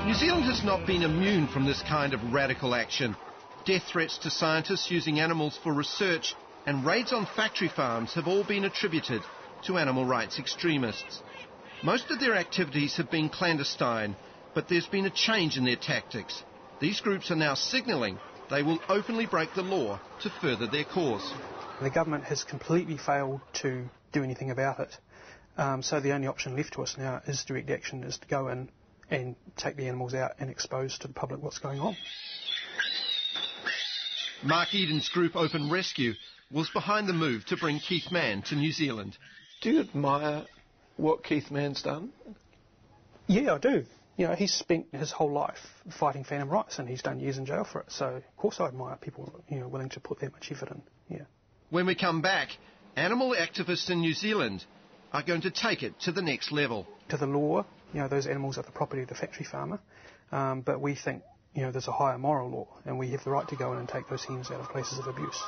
New Zealand has not been immune from this kind of radical action. Death threats to scientists using animals for research and raids on factory farms have all been attributed to animal rights extremists. Most of their activities have been clandestine, but there's been a change in their tactics. These groups are now signalling they will openly break the law to further their cause. The government has completely failed to do anything about it. So the only option left to us now is direct action, is to go in and take the animals out and expose to the public what's going on. Mark Eden's group Open Rescue was behind the move to bring Keith Mann to New Zealand. Do you admire what Keith Mann's done? Yeah, I do. You know, he's spent his whole life fighting for animal rights, and he's done years in jail for it. So, of course, I admire people, willing to put that much effort in. Yeah. When we come back, animal activists in New Zealand are going to take it to the next level. To the law, those animals are the property of the factory farmer, but we think, there's a higher moral law, and we have the right to go in and take those hens out of places of abuse.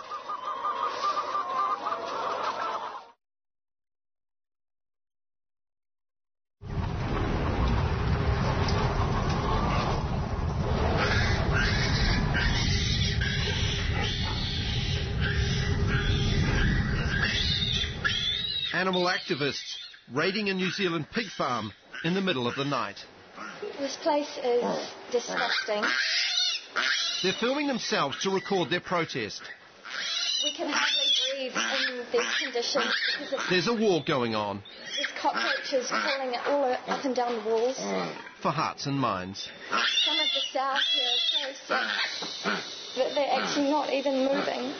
Animal activists raiding a New Zealand pig farm in the middle of the night. This place is disgusting. They're filming themselves to record their protest. We can hardly breathe in these conditions because there's a war going on. There's cockroaches crawling all up and down the walls. For hearts and minds. Some of the sows here are so sick that they're actually not even moving.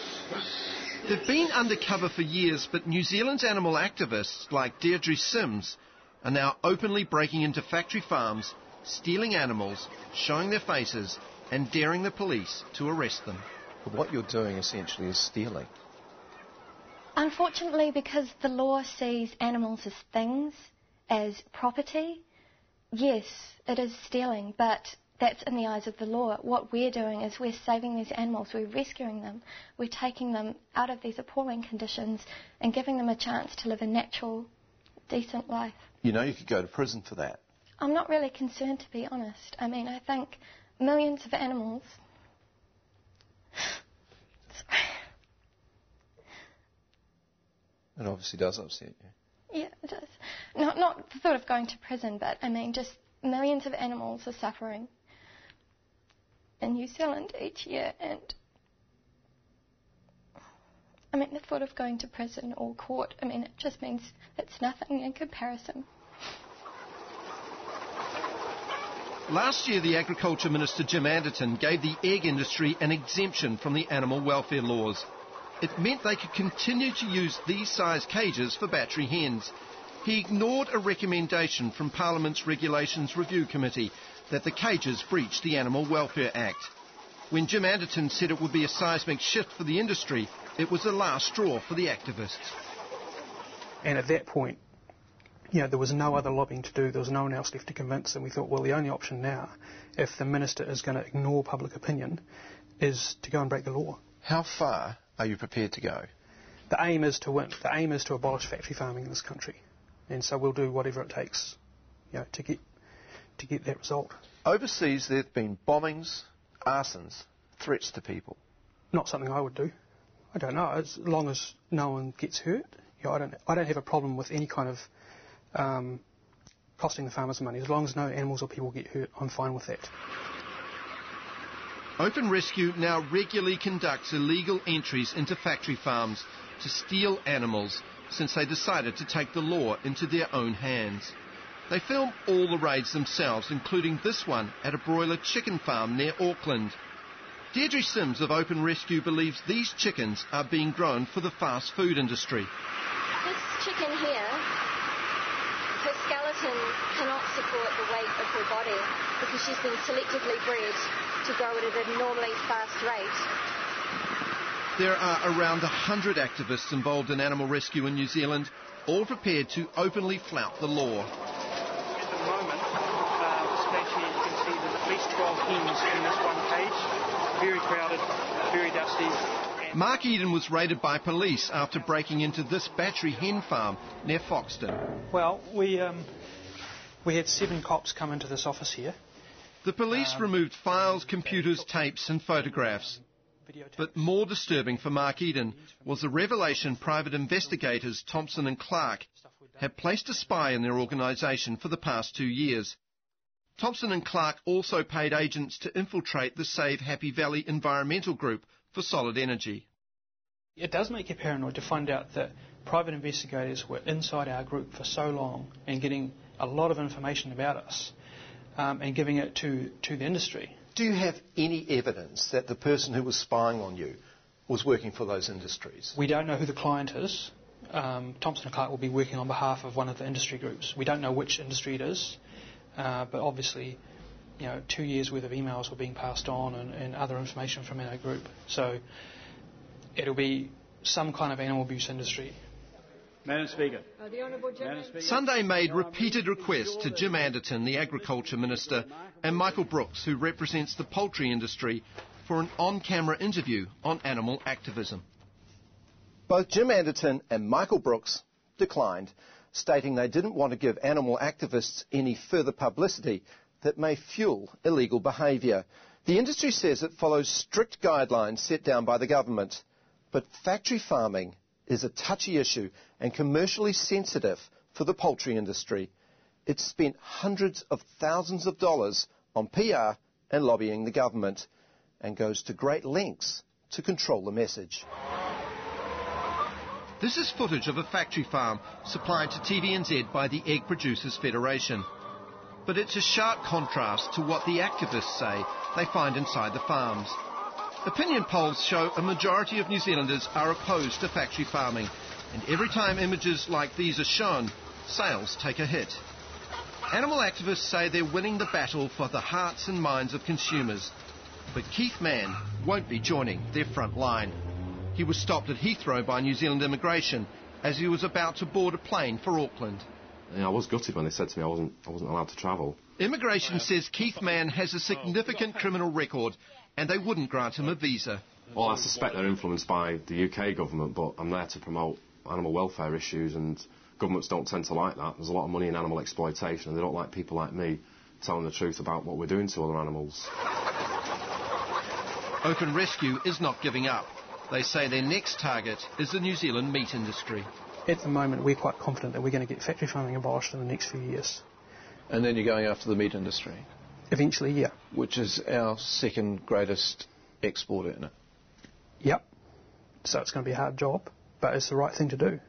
They've been undercover for years, but New Zealand's animal activists like Deirdre Sims are now openly breaking into factory farms, stealing animals, showing their faces, and daring the police to arrest them. But what you're doing essentially is stealing. Unfortunately, because the law sees animals as things, as property, yes, it is stealing, but that's in the eyes of the law. What we're doing is we're saving these animals, we're rescuing them, we're taking them out of these appalling conditions and giving them a chance to live a natural, decent life. You could go to prison for that. I'm not really concerned, to be honest. I mean, I think millions of animals... It obviously does upset you. Yeah, it does. Not the thought of going to prison, but, I mean, just millions of animals are suffering in New Zealand each year, and I mean, the thought of going to prison or court, I mean, it just means it's nothing in comparison. Last year, the Agriculture Minister Jim Anderton gave the egg industry an exemption from the animal welfare laws. It meant they could continue to use these size cages for battery hens. He ignored a recommendation from Parliament's Regulations Review Committee that the cages breached the Animal Welfare Act. When Jim Anderton said it would be a seismic shift for the industry, it was the last straw for the activists. And at that point, there was no other lobbying to do, there was no one else left to convince, and we thought, well, the only option now, if the minister is going to ignore public opinion, is to go and break the law. How far are you prepared to go? The aim is to win. The aim is to abolish factory farming in this country. And so we'll do whatever it takes, to get that result. Overseas, there have been bombings, arsons, threats to people. Not something I would do. I don't know. As long as no one gets hurt, I don't have a problem with any kind of costing the farmers money. As long as no animals or people get hurt, I'm fine with that. Open Rescue now regularly conducts illegal entries into factory farms to steal animals since they decided to take the law into their own hands. They film all the raids themselves, including this one at a broiler chicken farm near Auckland. Deirdre Sims of Open Rescue believes these chickens are being grown for the fast food industry. This chicken here, her skeleton cannot support the weight of her body because she's been selectively bred to grow it at a normally fast rate. There are around 100 activists involved in animal rescue in New Zealand, all prepared to openly flout the law. At the moment, especially you can see there's at least 12 hens in this one cage. Very crowded, very dusty. Mark Eden was raided by police after breaking into this battery hen farm near Foxton. Well, we had 7 cops come into this office here, The police removed files, computers, tapes and photographs. But more disturbing for Mark Eden was the revelation private investigators Thompson and Clark had placed a spy in their organisation for the past 2 years. Thompson and Clark also paid agents to infiltrate the Save Happy Valley environmental group for solid energy. It does make you paranoid to find out that private investigators were inside our group for so long and getting a lot of information about us and giving it to the industry. Do you have any evidence that the person who was spying on you was working for those industries? We don't know who the client is. Thompson and Clark will be working on behalf of one of the industry groups. We don't know which industry it is, but obviously, 2 years' worth of emails were being passed on and other information from our group. So it'll be some kind of animal abuse industry. Madam Speaker. Sunday made repeated requests to Jim Anderton, the Agriculture Minister, and Michael Brooks, who represents the poultry industry, for an on-camera interview on animal activism. Both Jim Anderton and Michael Brooks declined, stating they didn't want to give animal activists any further publicity that may fuel illegal behaviour. The industry says it follows strict guidelines set down by the government, but factory farming is a touchy issue and commercially sensitive for the poultry industry. It's spent hundreds of thousands of dollars on PR and lobbying the government and goes to great lengths to control the message. This is footage of a factory farm supplied to TVNZ by the Egg Producers Federation. But it's a sharp contrast to what the activists say they find inside the farms. Opinion polls show a majority of New Zealanders are opposed to factory farming, and every time images like these are shown, sales take a hit. Animal activists say they're winning the battle for the hearts and minds of consumers, but Keith Mann won't be joining their front line. He was stopped at Heathrow by New Zealand Immigration as he was about to board a plane for Auckland. I was gutted when they said to me I wasn't allowed to travel. Immigration says Keith Mann has a significant criminal record and they wouldn't grant him a visa. Well, I suspect they're influenced by the UK government, but I'm there to promote animal welfare issues, and governments don't tend to like that. There's a lot of money in animal exploitation, and they don't like people like me telling the truth about what we're doing to other animals. Open Rescue is not giving up. They say their next target is the New Zealand meat industry. At the moment, we're quite confident that we're going to get factory farming abolished in the next few years. And then you're going after the meat industry? Eventually, yeah. Which is our second greatest exporter, isn't it? Yep. So it's going to be a hard job, but it's the right thing to do.